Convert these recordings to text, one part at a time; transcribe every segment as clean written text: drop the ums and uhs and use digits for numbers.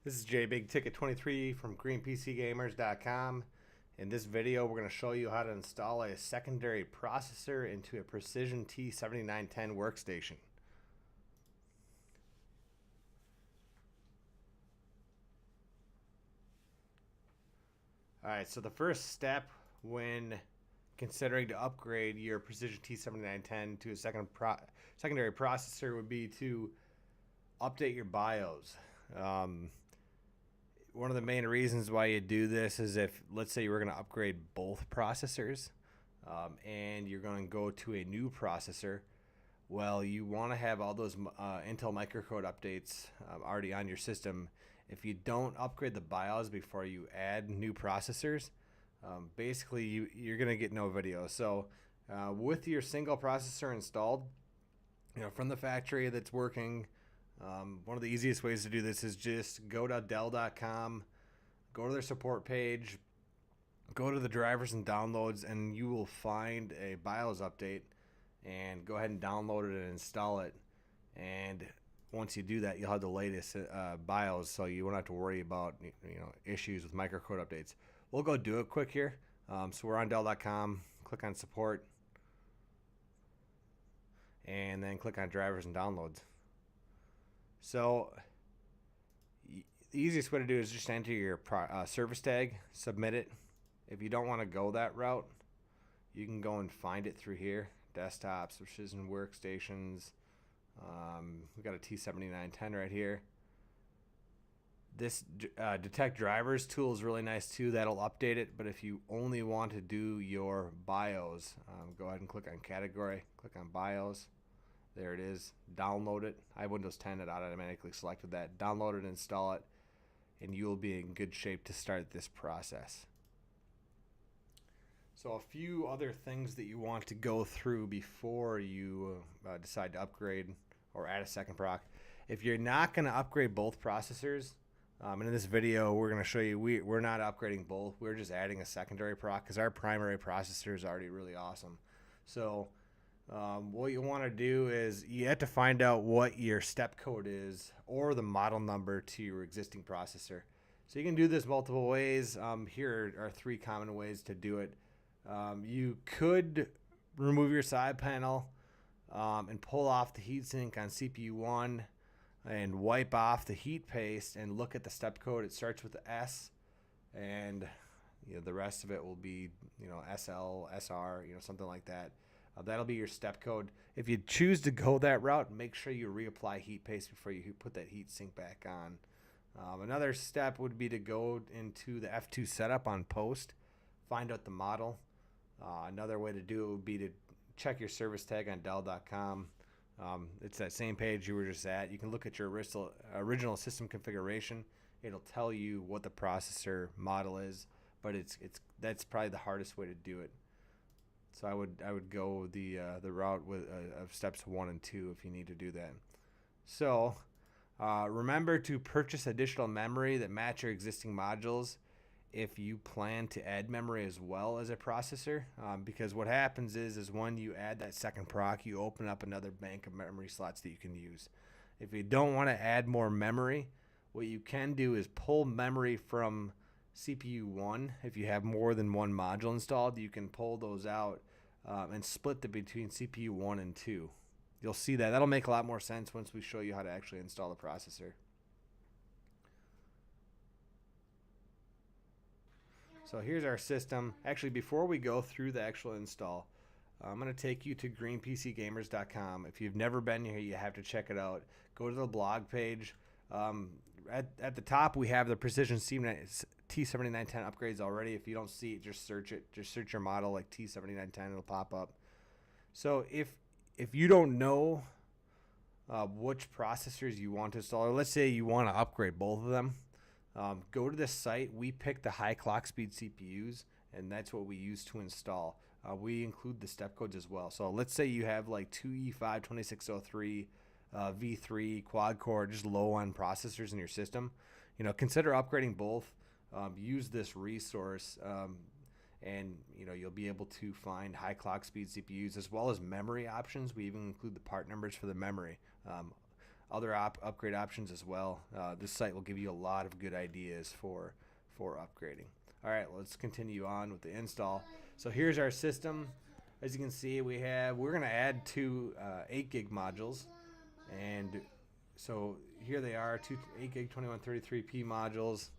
This is JBigTicket23 from GreenPCGamers.com. In this video, we're going to show you how to install a secondary processor into a Precision T7910 workstation. Alright, so the first step when considering to upgrade your Precision T7910 to a secondary processor would be to update your BIOS. One of the main reasons why you do this is if, let's say, you were going to upgrade both processors and you're going to go to a new processor. Well, you want to have all those Intel microcode updates already on your system. If you don't upgrade the BIOS before you add new processors, basically you're going to get no video. So with your single processor installed, from the factory that's working, one of the easiest ways to do this is just go to Dell.com, go to their support page, go to the drivers and downloads, and you will find a BIOS update, and go ahead and download it and install it. And once you do that, you'll have the latest BIOS, so you won't have to worry about issues with microcode updates. We'll go do it quick here. So we're on Dell.com, click on support, and then click on drivers and downloads. So the easiest way to do it is just enter your service tag, submit it. If you don't want to go that route, you can go and find it through here. Desktops, Precision Workstations. We've got a T7910 right here. This detect drivers tool is really nice too. That'll update it. But if you only want to do your BIOS, go ahead and click on category, click on BIOS. There it is. Download it. I have Windows 10 that automatically selected that. Download it, install it, and you will be in good shape to start this process. So a few other things that you want to go through before you decide to upgrade or add a second proc. If you're not going to upgrade both processors, and in this video we're going to show you we're not upgrading both. We're just adding a secondary proc because our primary processor is already really awesome. So what you want to do is you have to find out what your step code is or the model number to your existing processor. So you can do this multiple ways. Here are three common ways to do it. You could remove your side panel and pull off the heatsink on CPU 1 and wipe off the heat paste and look at the step code. It starts with the S, and the rest of it will be SL, SR, something like that. That'll be your step code. If you choose to go that route, make sure you reapply heat paste before you put that heat sink back on. Another step would be to go into the F2 setup on post, find out the model. Another way to do it would be to check your service tag on Dell.com. It's that same page you were just at. You can look at your original system configuration. It'll tell you what the processor model is, but that's probably the hardest way to do it. So I would go the route of steps 1 and 2 if you need to do that. So remember to purchase additional memory that match your existing modules if you plan to add memory as well as a processor, because what happens is when you add that second proc, you open up another bank of memory slots that you can use. If you don't want to add more memory, what you can do is pull memory from CPU 1. If you have more than one module installed, you can pull those out and split them between CPU 1 and 2. You'll see that. That'll make a lot more sense once we show you how to actually install the processor. So here's our system. Actually, before we go through the actual install, I'm going to take you to GreenPCGamers.com. If you've never been here, you have to check it out. Go to the blog page. At the top, we have the Precision T7910 upgrades already. If you don't see it, just search it. Just search your model like T7910. It'll pop up. So if you don't know which processors you want to install, or let's say you want to upgrade both of them, go to this site. We pick the high clock speed CPUs, and that's what we use to install. We include the step codes as well. So let's say you have like 2E5 2603 V3 quad core, just low on processors in your system. Consider upgrading both. Use this resource, and you'll be able to find high clock speed CPUs as well as memory options. We even include the part numbers for the memory. other upgrade options as well. This site will give you a lot of good ideas for upgrading. All right, let's continue on with the install. So here's our system. As you can see, we're going to add two 8 gig modules, and so here they are, two 8 gig 2133p modules.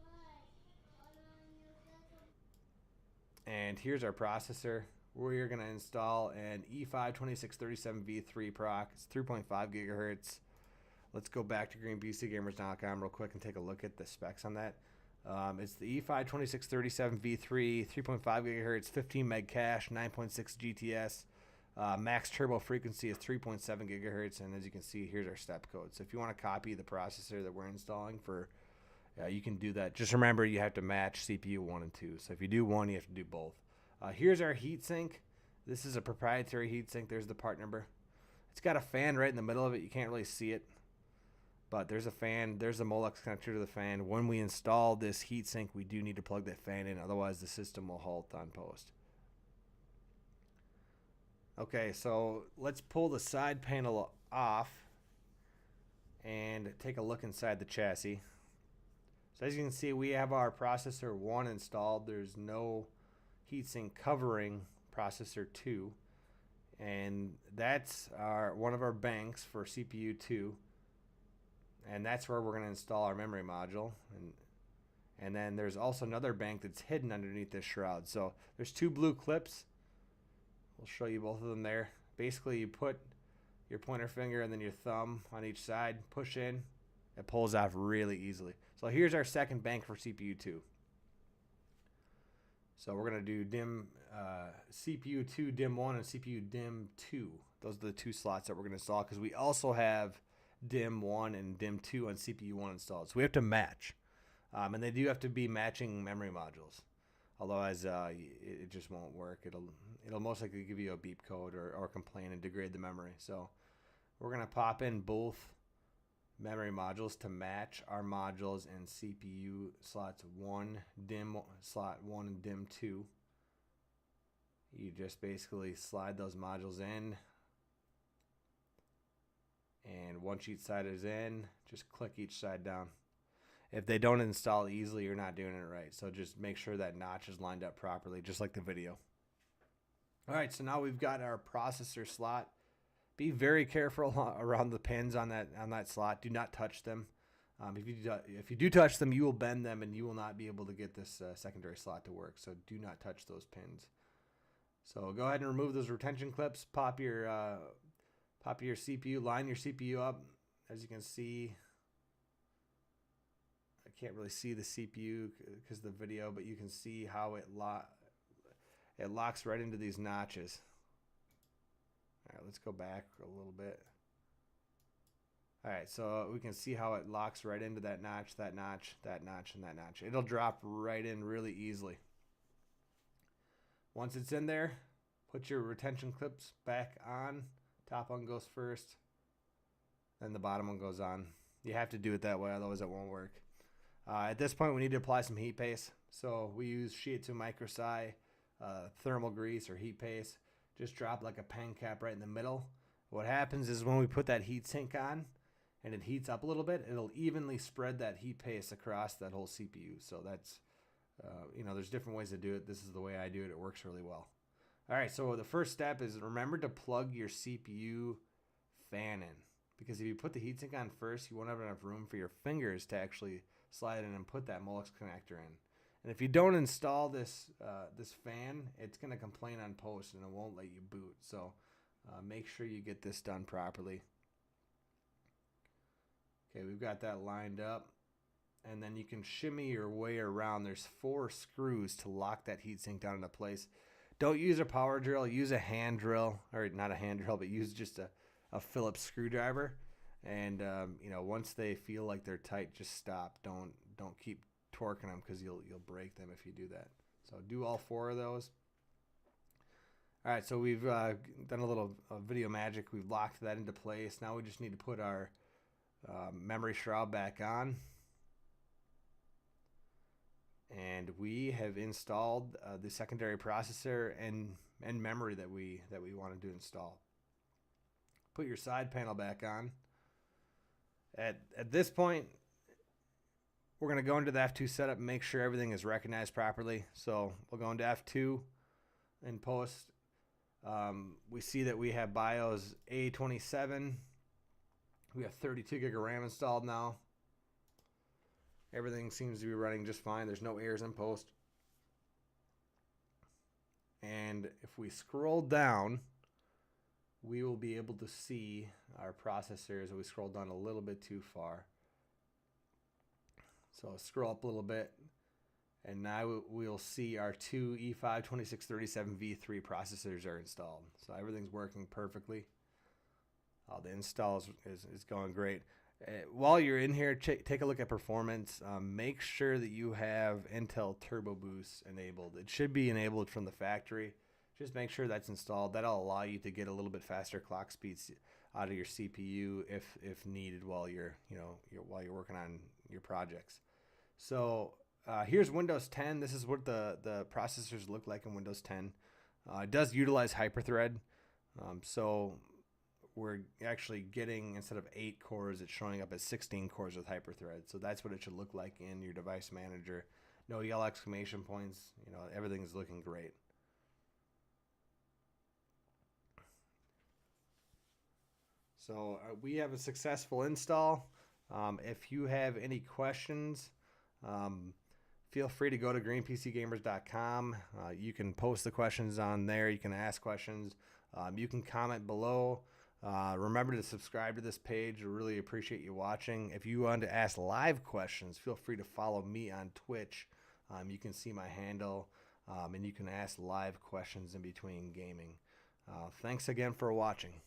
And here's our processor. We're going to install an E5-2637V3 proc. It's 3.5 gigahertz. Let's go back to GreenPCGamers.com real quick and take a look at the specs on that. It's the E5-2637V3, 3.5 gigahertz, 15 meg cache, 9.6 GTS. Max turbo frequency is 3.7 gigahertz, and as you can see, here's our step code. So if you want to copy the processor that we're installing you can do that. Just remember, you have to match CPU 1 and 2. So if you do one, you have to do both. Here's our heatsink. This is a proprietary heatsink. There's the part number. It's got a fan right in the middle of it. You can't really see it, but there's a fan. There's a Molex connector to the fan. When we install this heatsink, we do need to plug that fan in. Otherwise, the system will halt on post. Okay, so let's pull the side panel off and take a look inside the chassis. So as you can see, we have our processor 1 installed. There's no heatsink covering processor 2, and that's one of our banks for CPU 2, and that's where we're going to install our memory module. And then there's also another bank that's hidden underneath this shroud. So there's two blue clips. We'll show you both of them there. Basically, you put your pointer finger and then your thumb on each side, push in, it pulls off really easily. So here's our second bank for CPU 2. So we're going to do CPU 2 DIMM 1 and CPU DIMM 2. Those are the two slots that we're going to install, because we also have DIMM 1 and DIMM 2 on CPU 1 installed. So we have to match. And they do have to be matching memory modules. Otherwise, it just won't work. It'll most likely give you a beep code or complain and degrade the memory. So we're going to pop in both memory modules to match our modules in CPU slots 1, DIMM slot 1 and DIMM 2. You just basically slide those modules in, and once each side is in, just click each side down. If they don't install easily, you're not doing it right. So just make sure that notch is lined up properly, just like the video. All right, so now we've got our processor slot. Be very careful around the pins on that slot. Do not touch them. If you do touch them, you will bend them, and you will not be able to get this secondary slot to work. So do not touch those pins. So go ahead and remove those retention clips. Pop your CPU. Line your CPU up. As you can see, I can't really see the CPU because of the video, but you can see how it locks right into these notches. All right, let's go back a little bit. All right, so we can see how it locks right into that notch, that notch, that notch, and that notch. It'll drop right in really easily. Once it's in there, put your retention clips back on. Top one goes first, then the bottom one goes on. You have to do it that way, otherwise it won't work. At this point, we need to apply some heat paste. So we use Shiatsu Microsci thermal grease or heat paste. Just drop like a pen cap right in the middle. What happens is when we put that heat sink on and it heats up a little bit, it'll evenly spread that heat paste across that whole CPU. So that's, there's different ways to do it. This is the way I do it. It works really well. All right, so the first step is remember to plug your CPU fan in, because if you put the heatsink on first, you won't have enough room for your fingers to actually slide in and put that Molex connector in. And if you don't install this fan, it's going to complain on post and it won't let you boot. So make sure you get this done properly. Okay, we've got that lined up. And then you can shimmy your way around. There's 4 screws to lock that heatsink down into place. Don't use a power drill. Use a hand drill. Or not a hand drill, but use just a Phillips screwdriver. And, once they feel like they're tight, just stop. Don't keep torquing them, because you'll break them if you do that. So do all 4 of those. All right, so we've done a little video magic. We've locked that into place. Now we just need to put our memory shroud back on. And we have installed the secondary processor and memory that we wanted to install. Put your side panel back on. At this point, we're going to go into the F2 setup and make sure everything is recognized properly. So we'll go into F2 in post. We see that we have BIOS A27. We have 32 gig of RAM installed now. Everything seems to be running just fine. There's no errors in post. And if we scroll down, we will be able to see our processors. We scroll down a little bit too far. So I'll scroll up a little bit, and now we'll see our two E5 2637V3 processors are installed. So everything's working perfectly. The install is going great. While you're in here, take a look at performance. Make sure that you have Intel Turbo Boost enabled. It should be enabled from the factory. Just make sure that's installed. That'll allow you to get a little bit faster clock speeds out of your CPU if needed while you're working on your projects. So here's Windows 10. This is what the processors look like in Windows 10. It does utilize hyperthread. So we're actually getting, instead of 8 cores, it's showing up as 16 cores with hyperthread. So that's what it should look like in your device manager. No yellow exclamation points. Everything's looking great. So we have a successful install. If you have any questions, feel free to go to GreenPCGamers.com. You can post the questions on there. You can ask questions. You can comment below. Remember to subscribe to this page. I really appreciate you watching. If you want to ask live questions, feel free to follow me on Twitch. You can see my handle, and you can ask live questions in between gaming. Thanks again for watching.